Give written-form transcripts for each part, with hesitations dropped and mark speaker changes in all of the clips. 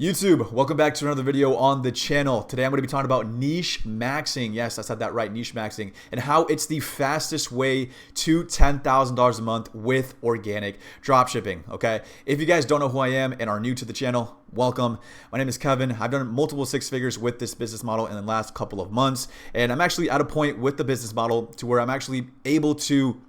Speaker 1: YouTube, welcome back to another video on the channel. Today I'm going to be talking about niche maxing. Yes, I said that right, niche maxing, and how it's the fastest way to $10,000 a month with organic dropshipping. Okay, if you guys don't know who I am and are new to the channel, welcome. My name is Kevin. I've done multiple six figures with this business model in the last couple of months, and I'm actually at a point with the business model to where I'm actually able to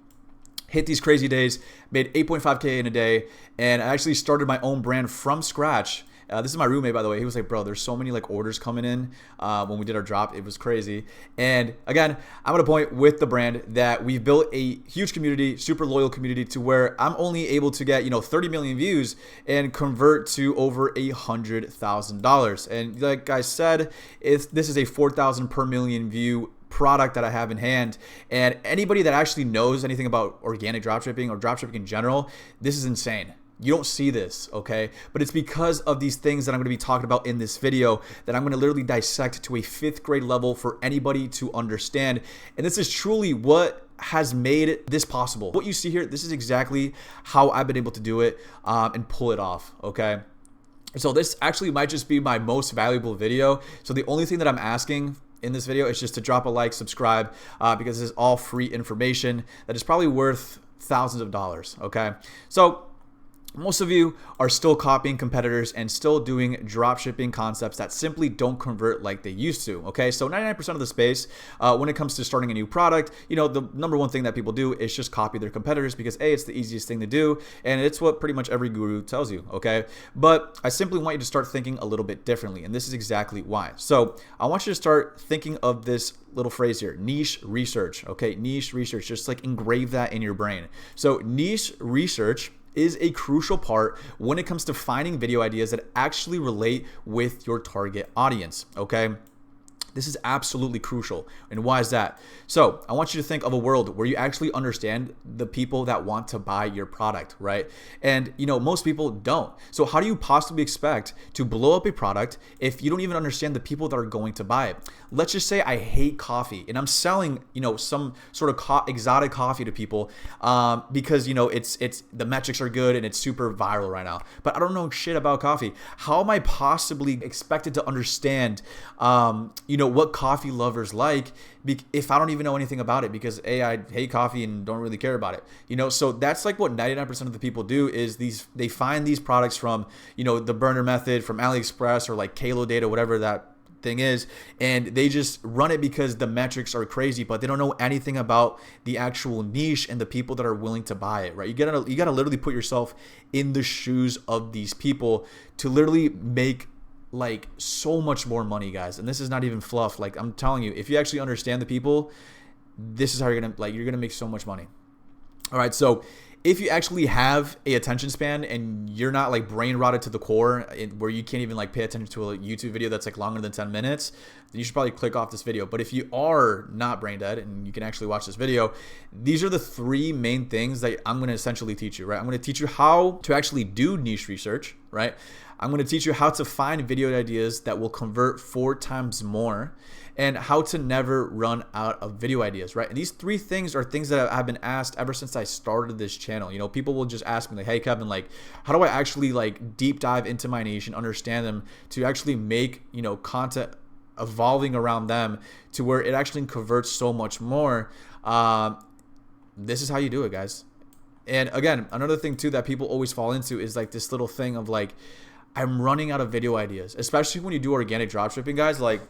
Speaker 1: hit these crazy days, made 8.5K in a day, and I actually started my own brand from scratch. This is my roommate, by the way. He was like, bro, there's so many like orders coming in when we did our drop. It was crazy. And again, I'm at a point with the brand that we've built a huge community, super loyal community, to where I'm only able to get 30 million views and convert to over $100,000. And like I said, this is a 4,000 per million view product that I have in hand, and anybody that actually knows anything about organic dropshipping or dropshipping in general, this is insane. You don't see this, okay? But it's because of these things that I'm going to be talking about in this video that I'm going to literally dissect to a 5th grade level for anybody to understand. And this is truly what has made this possible. What you see here, this is exactly how I've been able to do it and pull it off, okay? So this actually might just be my most valuable video. So the only thing that I'm asking in this video is just to drop a like, subscribe, because this is all free information that is probably worth thousands of dollars, okay? So most of you are still copying competitors and still doing drop shipping concepts that simply don't convert like they used to, okay? So 99% of the space, when it comes to starting a new product, the number one thing that people do is just copy their competitors because A, it's the easiest thing to do, and it's what pretty much every guru tells you, okay? But I simply want you to start thinking a little bit differently, and this is exactly why. So I want you to start thinking of this little phrase here, niche research, okay? Niche research, just like engrave that in your brain. So niche research is a crucial part when it comes to finding video ideas that actually relate with your target audience, okay? This is absolutely crucial. And why is that? So I want you to think of a world where you actually understand the people that want to buy your product, right? And most people don't. So how do you possibly expect to blow up a product if you don't even understand the people that are going to buy it? Let's just say I hate coffee and I'm selling, some sort of exotic coffee to people because, it's the metrics are good and it's super viral right now. But I don't know shit about coffee. How am I possibly expected to understand, what coffee lovers like if I don't even know anything about it? Because A, I hate coffee and don't really care about it. So that's like what 99% of the people do is they find these products from, the burner method, from AliExpress or like Kalo Data, whatever that thing is, and they just run it because the metrics are crazy, but they don't know anything about the actual niche and the people that are willing to buy it, right? You gotta literally put yourself in the shoes of these people to literally make like so much more money, guys. And this is not even fluff. Like I'm telling you, if you actually understand the people, this is how you're gonna make so much money. All right, so if you actually have a attention span and you're not like brain rotted to the core where you can't even like pay attention to a YouTube video that's like longer than 10 minutes, then you should probably click off this video. But if you are not brain dead and you can actually watch this video, these are the 3 main things that I'm going to essentially teach you, right? I'm going to teach you how to actually do niche research, right? I'm going to teach you how to find video ideas that will convert 4 times more, and how to never run out of video ideas, right? And these 3 things are things that I've been asked ever since I started this channel. People will just ask me like, hey Kevin, like how do I actually like deep dive into my niche and understand them to actually make, content evolving around them to where it actually converts so much more. This is how you do it, guys. And again, another thing too that people always fall into is like this little thing of like, I'm running out of video ideas, especially when you do organic dropshipping, guys. Like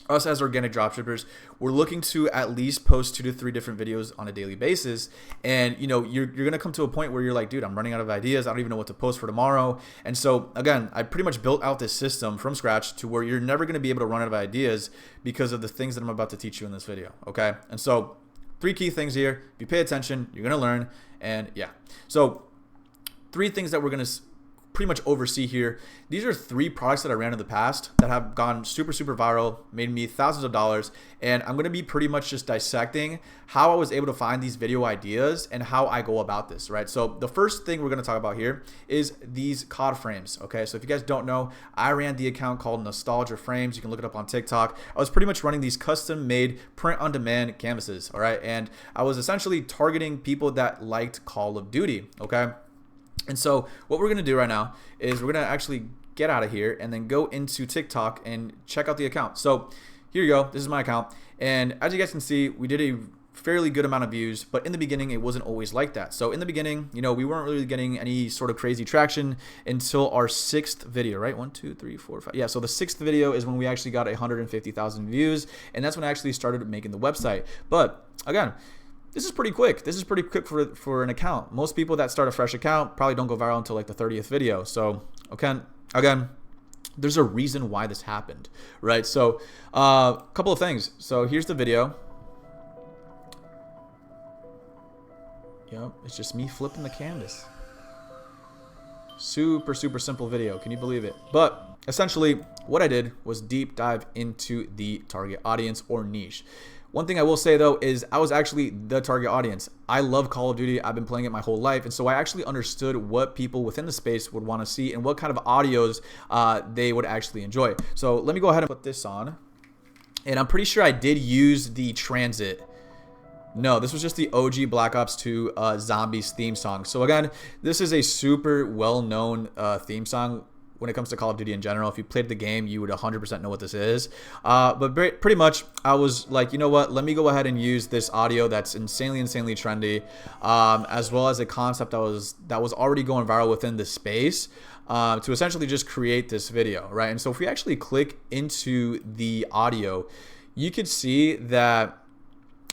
Speaker 1: us as organic dropshippers, we're looking to at least post 2 to 3 different videos on a daily basis. And you're gonna come to a point where you're like, dude, I'm running out of ideas. I don't even know what to post for tomorrow. And so again, I pretty much built out this system from scratch to where you're never gonna be able to run out of ideas because of the things that I'm about to teach you in this video, okay? And so 3 key things here. If you pay attention, you're gonna learn. And yeah, so 3 things that we're gonna pretty much oversee here. These are 3 products that I ran in the past that have gone super viral, made me thousands of dollars, and I'm going to be pretty much just dissecting how I was able to find these video ideas and how I go about this, right? So the first thing we're going to talk about here is these COD frames, okay? So if you guys don't know, I ran the account called Nostalgia Frames. You can look it up on TikTok. I was pretty much running these custom made print on demand canvases, all right? And I was essentially targeting people that liked Call of Duty, okay? And so what we're going to do right now is we're going to actually get out of here and then go into TikTok and check out the account. So here you go. This is my account. And as you guys can see, we did a fairly good amount of views, but in the beginning it wasn't always like that. So in the beginning, you know, we weren't really getting any sort of crazy traction until our 6th video, right? 1, 2, 3, 4, 5. Yeah, so the 6th video is when we actually got 150,000 views, and that's when I actually started making the website. But again, this is pretty quick. This is pretty quick for an account. Most people that start a fresh account probably don't go viral until like the 30th video. So okay, again, there's a reason why this happened, right? So a couple of things. So here's the video. Yep, it's just me flipping the canvas. Super simple video. Can you believe it? But essentially, what I did was deep dive into the target audience or niche. One thing I will say though is I was actually the target audience. I love Call of Duty. I've been playing it my whole life, and so I actually understood what people within the space would want to see and what kind of audios they would actually enjoy. So let me go ahead and put this on. And I'm pretty sure I did use the transit. No, this was just the OG Black Ops 2 Zombies theme song. So again, this is a super well-known theme song when it comes to Call of Duty in general. If you played the game, you would 100% know what this is. But pretty much, I was like, you know what? Let me go ahead and use this audio that's insanely trendy, as well as a concept that was already going viral within the space, to essentially just create this video, right? And so if we actually click into the audio, you could see that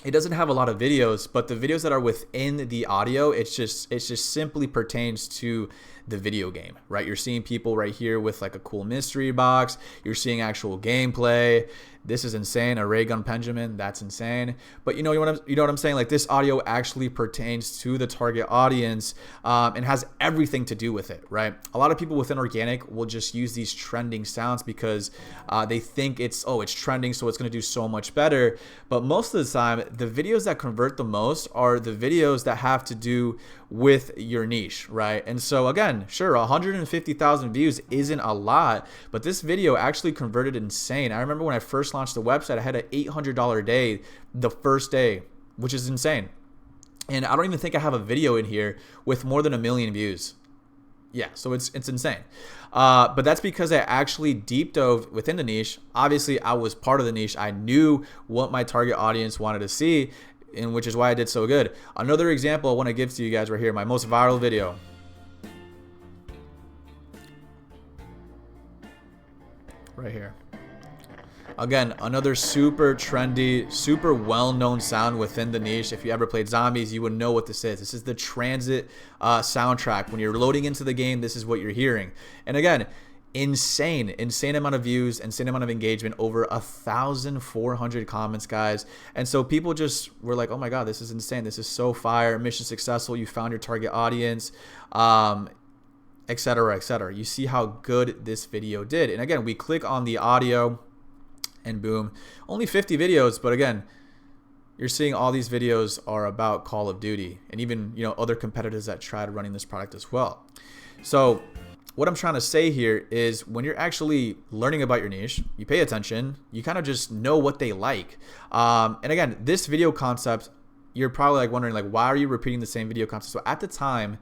Speaker 1: it doesn't have a lot of videos, but the videos that are within the audio, it's just simply pertains to the video game, right? You're seeing people right here with like a cool mystery box. You're seeing actual gameplay. This is insane. A ray gun Benjamin, that's insane. But you know what I'm saying? Like, this audio actually pertains to the target audience, and has everything to do with it, right? A lot of people within organic will just use these trending sounds because they think it's trending, so it's going to do so much better. But most of the time, the videos that convert the most are the videos that have to do with your niche, right? And so again, sure, 150,000 views isn't a lot, but this video actually converted insane. I remember when I first launched the website, I had an $800 day the first day, which is insane. And I don't even think I have a video in here with more than 1 million views. Yeah, so it's insane. But that's because I actually deep dove within the niche. Obviously, I was part of the niche. I knew what my target audience wanted to see, and which is why I did so good. Another example I want to give to you guys right here, my most viral video. Right here. Again, another super trendy, super well-known sound within the niche. If you ever played Zombies, you would know what this is. This is the transit soundtrack. When you're loading into the game, this is what you're hearing. And again, insane amount of views, insane amount of engagement, over 1,400 comments, guys. And so people just were like, oh my god, this is insane, this is so fire, mission successful, you found your target audience, etc, etc. You see how good this video did. And again, we click on the audio and boom, only 50 videos, but again, you're seeing all these videos are about Call of Duty, and even, you know, other competitors that tried running this product as well. So what I'm trying to say here is, when you're actually learning about your niche, you pay attention, you kind of just know what they like. And again, this video concept, you're probably like wondering, like, why are you repeating the same video concept? So at the time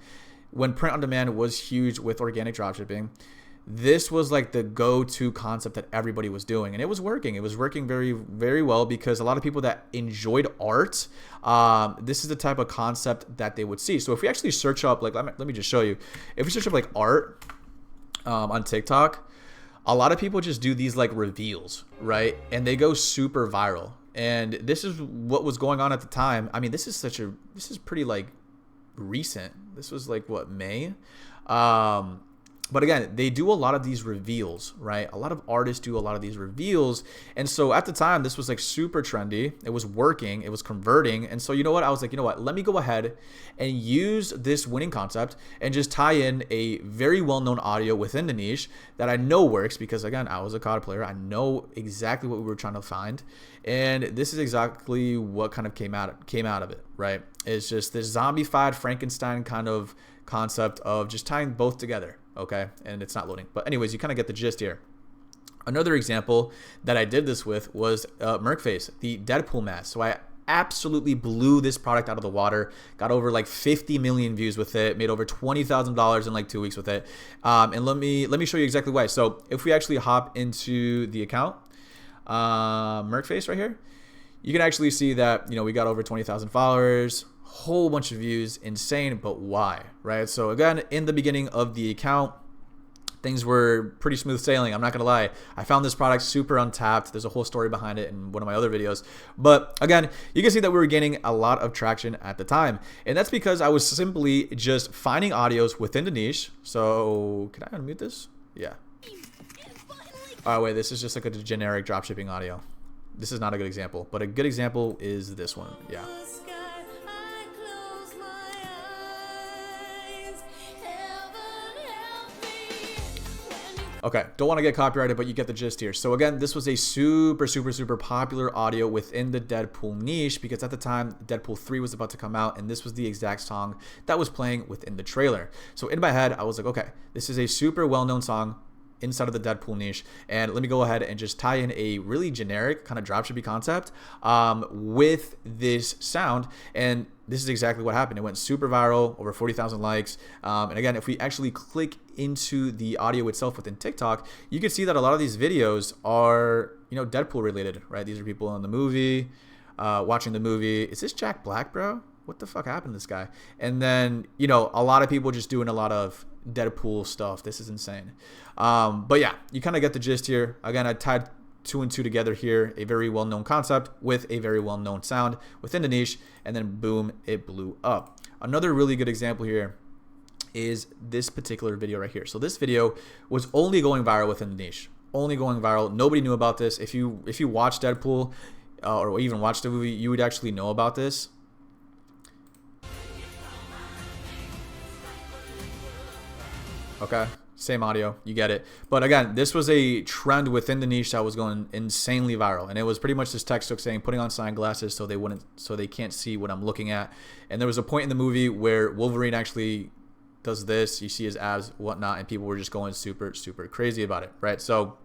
Speaker 1: when print on demand was huge with organic dropshipping, this was like the go-to concept that everybody was doing, and it was working. It was working very well, because a lot of people that enjoyed art, this is the type of concept that they would see. So if we actually search up, like, let me just show you. If we search up like art on TikTok, a lot of people just do these like reveals, right? And they go super viral. And this is what was going on at the time. I mean, this is pretty like recent. This was like what, May? But again, they do a lot of these reveals, right? A lot of artists do a lot of these reveals. And so at the time, this was like super trendy. It was working. It was converting. And so you know what? I was like, you know what? Let me go ahead and use this winning concept and just tie in a very well-known audio within the niche that I know works, because again, I was a COD player. I know exactly what we were trying to find. And this is exactly what kind of came out of it, right? It's just this zombified Frankenstein kind of concept of just tying both together. Okay, and it's not loading, but anyways, you kind of get the gist here. Another example that I did this with was Merkface, the Deadpool mask. So I absolutely blew this product out of the water. Got over like 50 million views with it, made over $20,000 in like 2 weeks with it. And let me show you exactly why. So if we actually hop into the account, Merkface right here, you can actually see that, you know, we got over 20,000 followers, whole bunch of views, insane. But why, right? So again, in the beginning of the account, things were pretty smooth sailing. I'm not gonna lie. I found this product super untapped. There's a whole story behind it in one of my other videos. But again, you can see that we were gaining a lot of traction at the time. And that's because I was simply just finding audios within the niche. So can I unmute this? Yeah. Oh wait, this is just like a generic dropshipping audio. This is not a good example, but a good example is this one. Yeah. Okay, don't want to get copyrighted, but you get the gist here. So again, this was a super popular audio within the Deadpool niche because at the time, Deadpool 3 was about to come out and this was the exact song that was playing within the trailer. So in my head, I was like, okay, this is a super well-known song inside of the Deadpool niche, and let me go ahead and just tie in a really generic kind of dropshipping concept with this sound, and this is exactly what happened. It went super viral, over 40,000 likes, and again, if we actually click into the audio itself within TikTok, you can see that a lot of these videos are, you know, Deadpool related, right? These are people in the movie, watching the movie. Is this Jack Black, bro? What the fuck happened to this guy? And then, you know, a lot of people just doing a lot of Deadpool stuff. This is insane. But yeah, you kind of get the gist here. Again, I tied 2 and 2 together here, a very well-known concept with a very well-known sound within the niche, and then boom, it blew up. Another really good example here is this particular video right here. So this video was only going viral within the niche, only going viral. Nobody knew about this. If you watch Deadpool or even watch the movie, you would actually know about this. Okay, same audio, you get it. But again, this was a trend within the niche that was going insanely viral, and it was pretty much this textbook saying putting on sunglasses so they can't see what I'm looking at. And there was a point in the movie where Wolverine actually does this. You see his abs, whatnot, and people were just going super crazy about it, right? So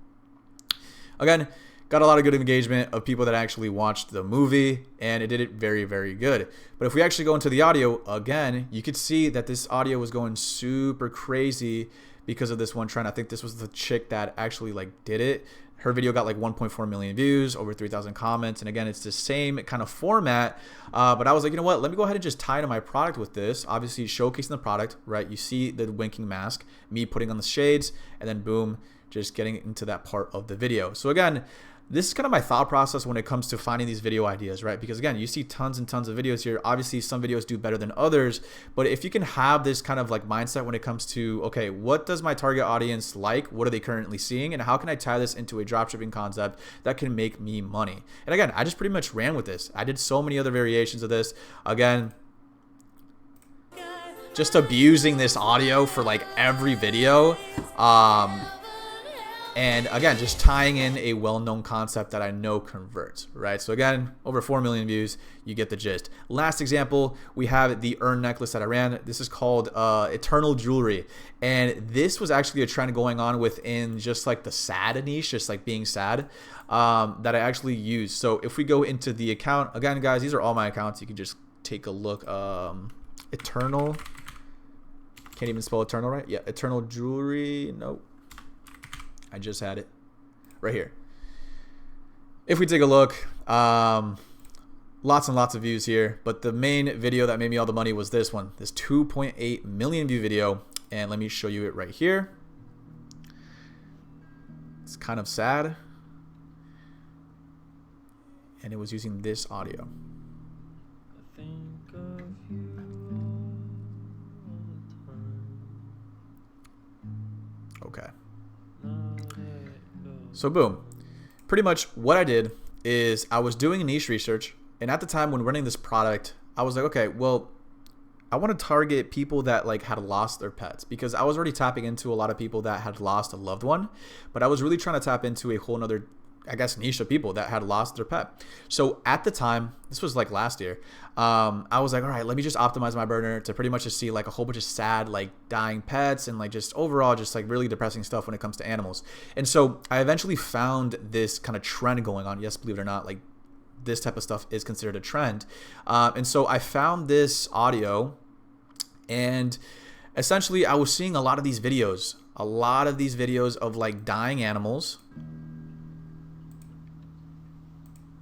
Speaker 1: again, got a lot of good engagement of people that actually watched the movie, and it did it very good. But if we actually go into the audio again, you could see that this audio was going super crazy because of this one trend. I think this was the chick that actually like did it. Her video got like 1.4 million views, over 3,000 comments, and again, it's the same kind of format. But I was like, you know what? Let me go ahead and just tie to my product with this. Obviously, showcasing the product, right? You see the winking mask, me putting on the shades, and then boom, just getting into that part of the video. So again, this is kind of my thought process when it comes to finding these video ideas, right? Because again, you see tons and tons of videos here. Obviously, some videos do better than others, but if you can have this kind of like mindset when it comes to, okay, what does my target audience like? What are they currently seeing? And how can I tie this into a dropshipping concept that can make me money? And again, I just pretty much ran with this. I did so many other variations of this. Again, just abusing this audio for like every video. And again, just tying in a well-known concept that I know converts, right? So again, over 4 million views, you get the gist. Last example, we have the urn necklace that I ran. This is called Eternal Jewelry. And this was actually a trend going on within just like the sad niche, just like being sad, that I actually used. So if we go into the account, again, guys, these are all my accounts. You can just take a look. Eternal, can't even spell eternal, right? Yeah, Eternal Jewelry, nope. I just had it right here. If we take a look, lots and lots of views here, but the main video that made me all the money was this one, this 2.8 million view video. And let me show you it right here. It's kind of sad, and it was using this audio. Okay. So boom, pretty much what I did is I was doing niche research, and at the time when running this product, I was like, okay, well, I want to target people that like had lost their pets, because I was already tapping into a lot of people that had lost a loved one, but I was really trying to tap into a whole nother, I guess, niche of people that had lost their pet. So at the time, this was like last year, I was like, all right, let me just optimize my burner to pretty much just see like a whole bunch of sad, like dying pets and like just overall just like really depressing stuff when it comes to animals. And so I eventually found this kind of trend going on. Yes, believe it or not, like this type of stuff is considered a trend. And so I found this audio, and essentially I was seeing a lot of these videos of like dying animals,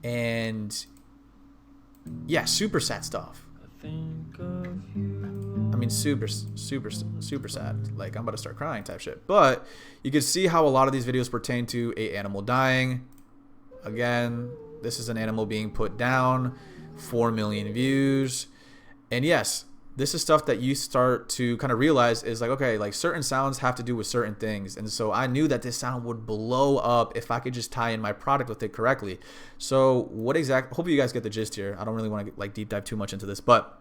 Speaker 1: and yeah, super sad stuff. I mean, super sad. Like, I'm about to start crying type shit. But you can see how a lot of these videos pertain to a animal dying. Again, this is an animal being put down, 4 million views. And yes, this is stuff that you start to kind of realize is like, okay, like certain sounds have to do with certain things. And so I knew that this sound would blow up if I could just tie in my product with it correctly. So what exactly, hopefully you guys get the gist here. I don't really want to like deep dive too much into this, but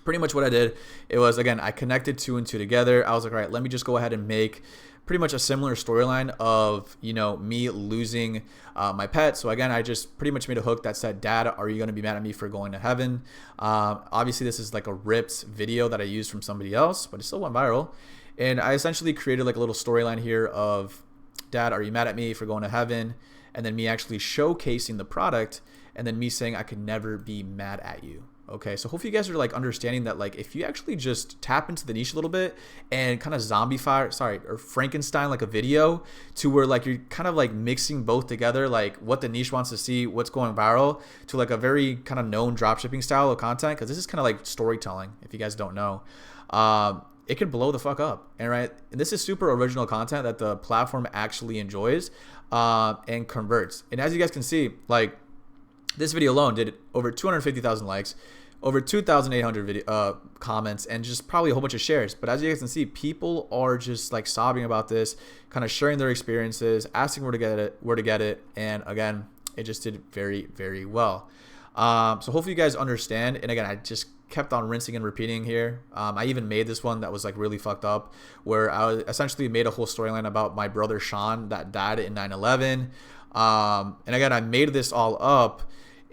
Speaker 1: pretty much what I did, it was, again, I connected 2 and 2 together. I was like, all right, let me just go ahead and make pretty much a similar storyline of, you know, me losing my pet. So again, I just pretty much made a hook that said, Dad, are you going to be mad at me for going to heaven? Obviously, this is like a ripped video that I used from somebody else, but it still went viral. And I essentially created like a little storyline here of, Dad, are you mad at me for going to heaven? And then me actually showcasing the product, and then me saying I could never be mad at you. Okay, so hopefully you guys are like understanding that, like, if you actually just tap into the niche a little bit and kind of or Frankenstein like a video to where like you're kind of like mixing both together, like what the niche wants to see, what's going viral, to like a very kind of known dropshipping style of content, because this is kind of like storytelling, if you guys don't know. It could blow the fuck up. And right, and this is super original content that the platform actually enjoys and converts. And as you guys can see, like, this video alone did over 250,000 likes, over 2,800 comments, and just probably a whole bunch of shares. But as you guys can see, people are just like sobbing about this, kind of sharing their experiences, asking where to get it, and again, it just did very, very well. So hopefully you guys understand. And again, I just kept on rinsing and repeating here. I even made this one that was like really fucked up, where I essentially made a whole storyline about my brother Sean that died in 9/11. And again, I made this all up.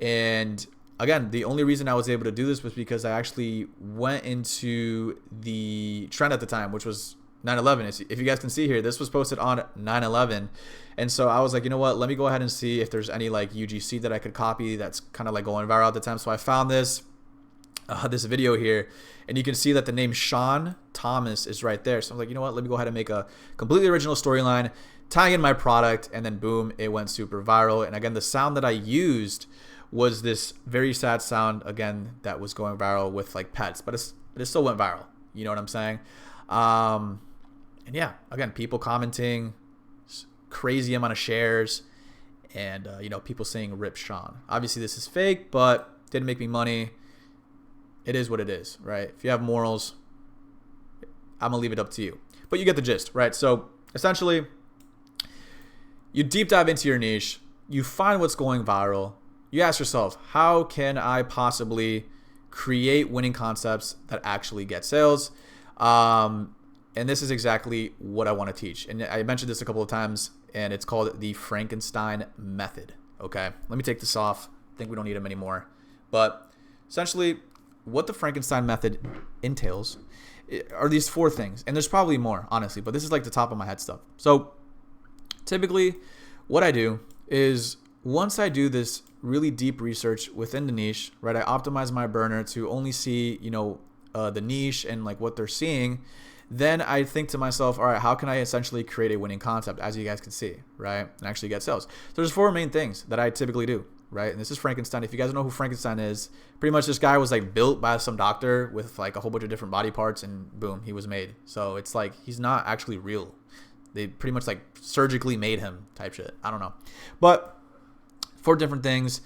Speaker 1: And again, the only reason I was able to do this was because I actually went into the trend at the time, which was 9/11. If you guys can see here, this was posted on 9/11. And so I was like, you know what, let me go ahead and see if there's any like UGC that I could copy that's kind of like going viral at the time. So I found this video here, and you can see that the name Sean Thomas is right there. So I'm like, you know what, let me go ahead and make a completely original storyline, tying in my product, and then boom, it went super viral. And again, the sound that I used was this very sad sound, again, that was going viral with like pets, but it still went viral. You know what I'm saying? And yeah, again, people commenting, crazy amount of shares, and you know, people saying rip Sean. Obviously this is fake, but didn't make me money. It is what it is, right? If you have morals, I'm gonna leave it up to you, but you get the gist, right? So essentially, you deep dive into your niche, you find what's going viral, you ask yourself, how can I possibly create winning concepts that actually get sales? And this is exactly what I want to teach. And I mentioned this a couple of times, and it's called the Frankenstein method. Okay, let me take this off. I think we don't need them anymore. But essentially, what the Frankenstein method entails are these 4 things. And there's probably more, honestly, but this is like the top of my head stuff. So typically what I do is, once I do this really deep research within the niche, right, I optimize my burner to only see, you know, the niche and like what they're seeing. Then I think to myself, all right, how can I essentially create a winning concept, as you guys can see, right, and actually get sales? So there's 4 main things that I typically do, right? And this is Frankenstein. If you guys don't know who Frankenstein is, pretty much this guy was like built by some doctor with like a whole bunch of different body parts, and boom, he was made. So it's like he's not actually real. They pretty much like surgically made him type shit. I don't know. But 4 different things.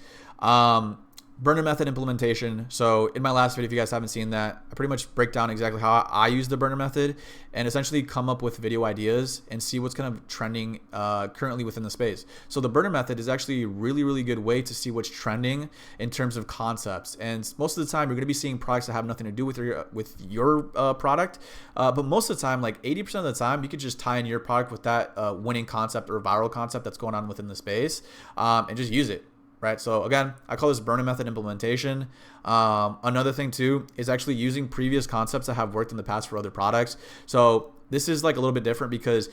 Speaker 1: Burner method implementation. So in my last video, if you guys haven't seen that, I pretty much break down exactly how I use the burner method and essentially come up with video ideas and see what's kind of trending currently within the space. So the burner method is actually a really, really good way to see what's trending in terms of concepts. And most of the time, you're going to be seeing products that have nothing to do with your product. But most of the time, like 80% of the time, you could just tie in your product with that winning concept or viral concept that's going on within the space and just use it. Right, so again, I call this burner method implementation. Another thing too is actually using previous concepts that have worked in the past for other products. So this is like a little bit different because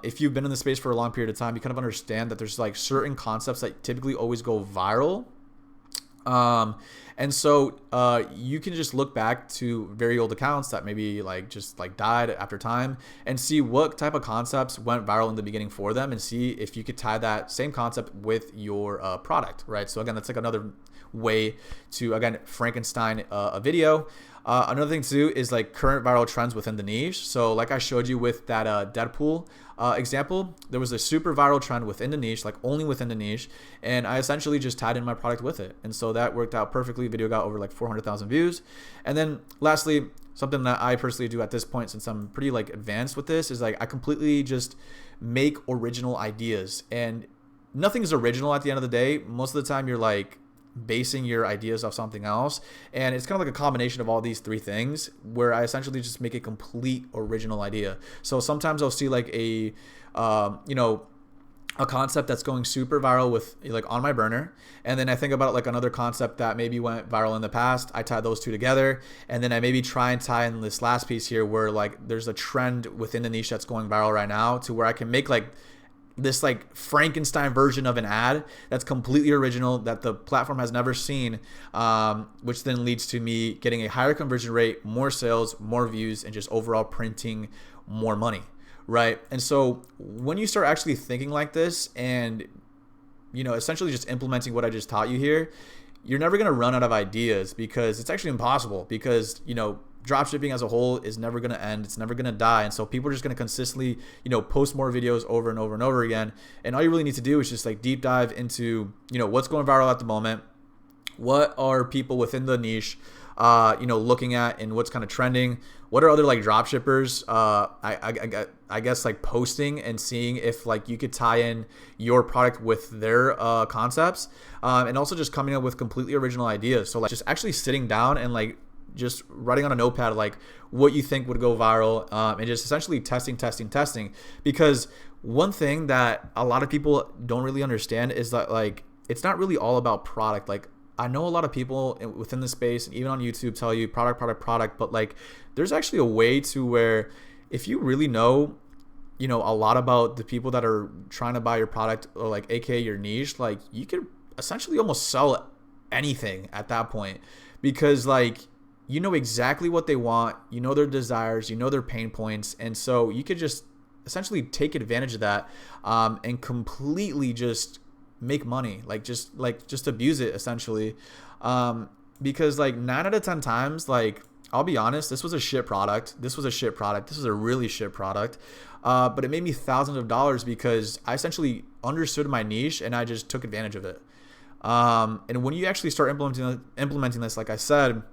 Speaker 1: if you've been in the space for a long period of time, you kind of understand that there's like certain concepts that typically always go viral Um, and so you can just look back to very old accounts that maybe like just like died after time and see what type of concepts went viral in the beginning for them, and see if you could tie that same concept with your product, right? So again, that's like another way to, again, Frankenstein a video. Another thing too is like current viral trends within the niche. So like I showed you with that Deadpool example, there was a super viral trend within the niche, like only within the niche, and I essentially just tied in my product with it, and so that worked out perfectly. Video got over like 400,000 views. And then lastly, something that I personally do at this point, since I'm pretty like advanced with this, is like I completely just make original ideas, and nothing's original at the end of the day. Most of the time you're like basing your ideas off something else, and it's kind of like a combination of all these three things where I essentially just make a complete original idea. So sometimes I'll see like a a concept that's going super viral with like on my burner, and then I think about like another concept that maybe went viral in the past. I tie those two together, and then I maybe try and tie in this last piece here where like there's a trend within the niche that's going viral right now, to where I can make like this like Frankenstein version of an ad that's completely original, that the platform has never seen, which then leads to me getting a higher conversion rate, more sales, more views, and just overall printing more money, right? And so when you start actually thinking like this and, you know, essentially just implementing what I just taught you here, you're never going to run out of ideas, because it's actually impossible, because, you know, dropshipping as a whole is never going to end. It's never going to die. And so people are just going to consistently, you know, post more videos over and over and over again. And all you really need to do is just like deep dive into, you know, what's going viral at the moment. What are people within the niche, you know, looking at, and what's kind of trending? What are other like drop shippers, I guess like posting, and seeing if like you could tie in your product with their concepts, and also just coming up with completely original ideas. So like just actually sitting down and like just writing on a notepad like what you think would go viral, and just essentially testing. Because one thing that a lot of people don't really understand is that like it's not really all about product. Like I know a lot of people within the space and even on YouTube tell you product, but like there's actually a way to where if you really know, you know, a lot about the people that are trying to buy your product, or like aka your niche, like you could essentially almost sell anything at that point, because like you know exactly what they want, you know their desires, you know their pain points, and so you could just essentially take advantage of that, and completely just make money, like just abuse it essentially, because like 9 out of 10 times, like I'll be honest, this was a shit product. This was a really shit product, but it made me thousands of dollars because I essentially understood my niche and I just took advantage of it. And when you actually start implementing this, like I said,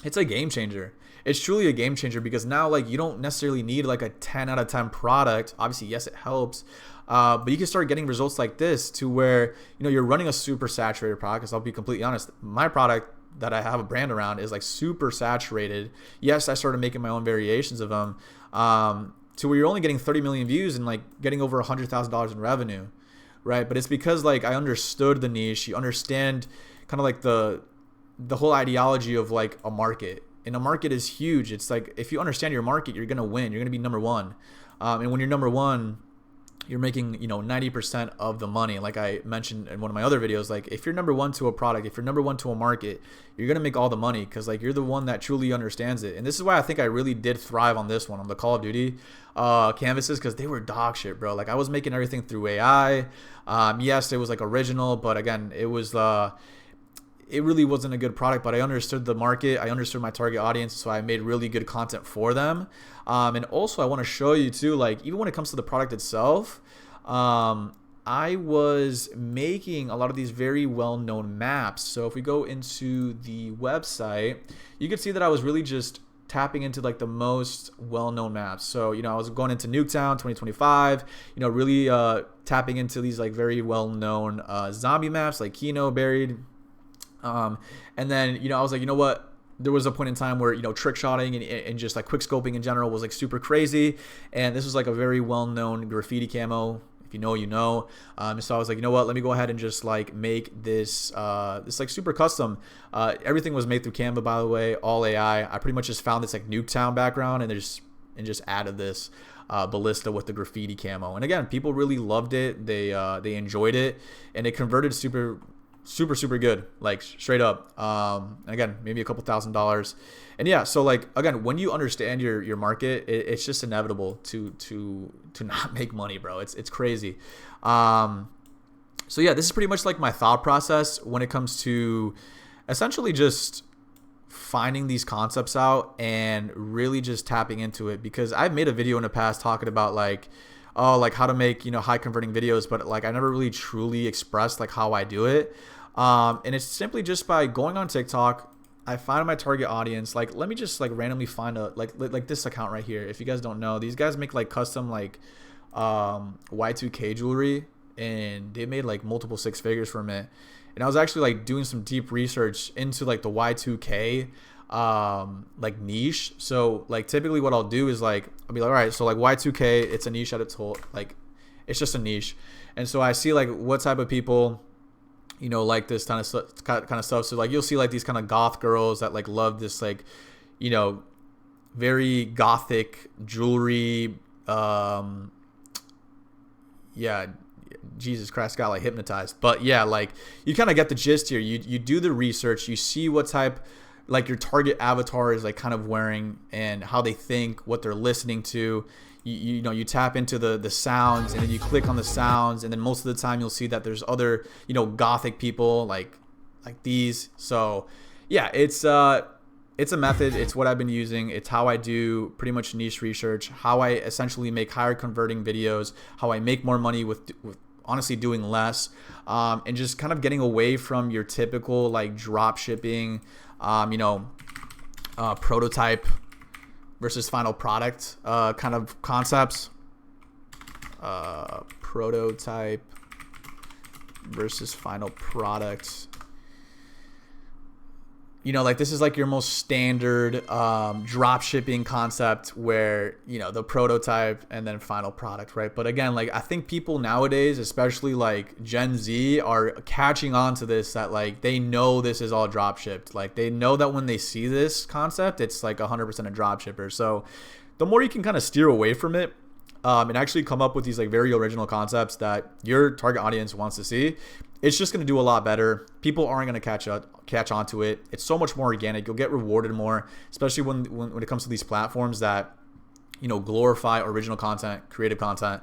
Speaker 1: it's a game changer. It's truly a game changer, because now like you don't necessarily need like a 10 out of 10 product. Obviously, yes, it helps. But you can start getting results like this, to where, you know, you're running a super saturated product. Because I'll be completely honest, my product that I have a brand around is like super saturated. Yes, I started making my own variations of them, to where you're only getting 30 million views and like getting over $100,000 in revenue, right? But it's because like I understood the niche. You understand kind of like the whole ideology of like a market, and a market is huge. It's like if you understand your market, you're gonna win. You're gonna be number one, and when you're number one, you're making, you know, 90% of the money. Like I mentioned in one of my other videos, like if you're number one to a product, if you're number one to a market, you're gonna make all the money, because like you're the one that truly understands it. And this is why I think I really did thrive on this one, on the Call of Duty canvases, because they were dog shit, bro. Like I was making everything through AI. Yes, it was like original, but again, it really wasn't a good product. But I understood the market, I understood my target audience, so I made really good content for them. And also I want to show you too, like even when it comes to the product itself, I was making a lot of these very well-known maps. So if we go into the website, you can see that I was really just tapping into like the most well-known maps. So, you know, I was going into Nuketown 2025, you know, really tapping into these like very well-known zombie maps like Kino, Buried. And then, you know, I was like, you know what? There was a point in time where, you know, trick shotting and just like quick scoping in general was like super crazy. And this was like a very well-known graffiti camo. If you know, you know. So I was like, you know what? Let me go ahead and just like make this, this like super custom. Everything was made through Canva, by the way, all AI. I pretty much just found this like Nuketown background and just added this ballista with the graffiti camo. And again, people really loved it. They enjoyed it, and it converted super super good, like straight up. Again, maybe a couple $1,000s. And yeah, so like again, when you understand your market, it's just inevitable to not make money, bro. It's crazy. So yeah, this is pretty much like my thought process when it comes to essentially just finding these concepts out and really just tapping into it, because I've made a video in the past talking about like, oh, like how to make, you know, high converting videos, but like I never really truly expressed like how I do it. And it's simply just by going on TikTok. I find my target audience. Like, let me just like randomly find a like this account right here. If you guys don't know, these guys make like custom like Y2K jewelry, and they made like multiple six figures from it. And I was actually like doing some deep research into like the Y2K like niche. So like typically what I'll do is like I'll be like, all right, so like Y2K, it's a niche at its whole, like it's just a niche. And so I see like what type of people, you know, like this kind of stuff. So like you'll see like these kind of goth girls that like love this like, you know, very gothic jewelry. Yeah, Jesus Christ, got like hypnotized. But yeah, like you kind of get the gist here. You do the research, you see what type like your target avatar is like kind of wearing and how they think, what they're listening to. You know, you tap into the sounds, and then you click on the sounds, and then most of the time you'll see that there's other, you know, gothic people like these. So yeah, it's a method. It's what I've been using. It's how I do pretty much niche research, how I essentially make higher converting videos, how I make more money with honestly doing less, and just kind of getting away from your typical like drop shipping, you know, prototype versus final product kind of concepts. Prototype versus final product. You know, like this is like your most standard drop shipping concept where, you know, the prototype and then final product, right? But again, like I think people nowadays, especially like Gen Z, are catching on to this, that like they know this is all drop shipped. Like they know that when they see this concept, it's like 100% a drop shipper. So the more you can kind of steer away from it, and actually come up with these like very original concepts that your target audience wants to see, it's just going to do a lot better. People aren't going to catch on to it. It's so much more organic. You'll get rewarded more, especially when it comes to these platforms that, you know, glorify original content, creative content.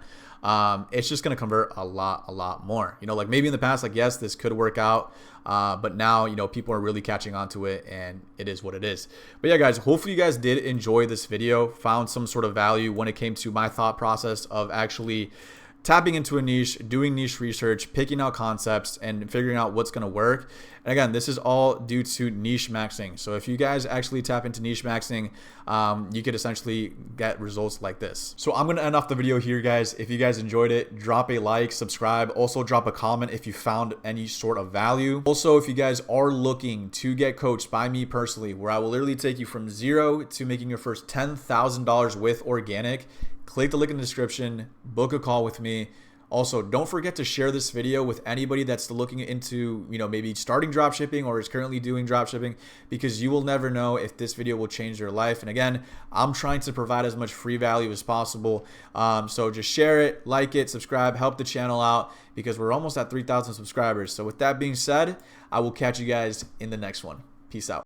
Speaker 1: It's just going to convert a lot more. You know, like maybe in the past, like, yes, this could work out. But now, you know, people are really catching on to it, and it is what it is. But yeah, guys, hopefully you guys did enjoy this video, found some sort of value when it came to my thought process of actually tapping into a niche, doing niche research, picking out concepts, and figuring out what's going to work. And again, this is all due to niche maxing. So if you guys actually tap into niche maxing, you could essentially get results like this. So I'm going to end off the video here, guys. If you guys enjoyed it, drop a like, subscribe. Also drop a comment if you found any sort of value. Also, if you guys are looking to get coached by me personally, where I will literally take you from zero to making your first $10,000 with organic, click the link in the description, book a call with me. Also, don't forget to share this video with anybody that's looking into, you know, maybe starting dropshipping or is currently doing dropshipping, because you will never know if this video will change their life. And again, I'm trying to provide as much free value as possible. So just share it, like it, subscribe, help the channel out, because we're almost at 3,000 subscribers. So with that being said, I will catch you guys in the next one. Peace out.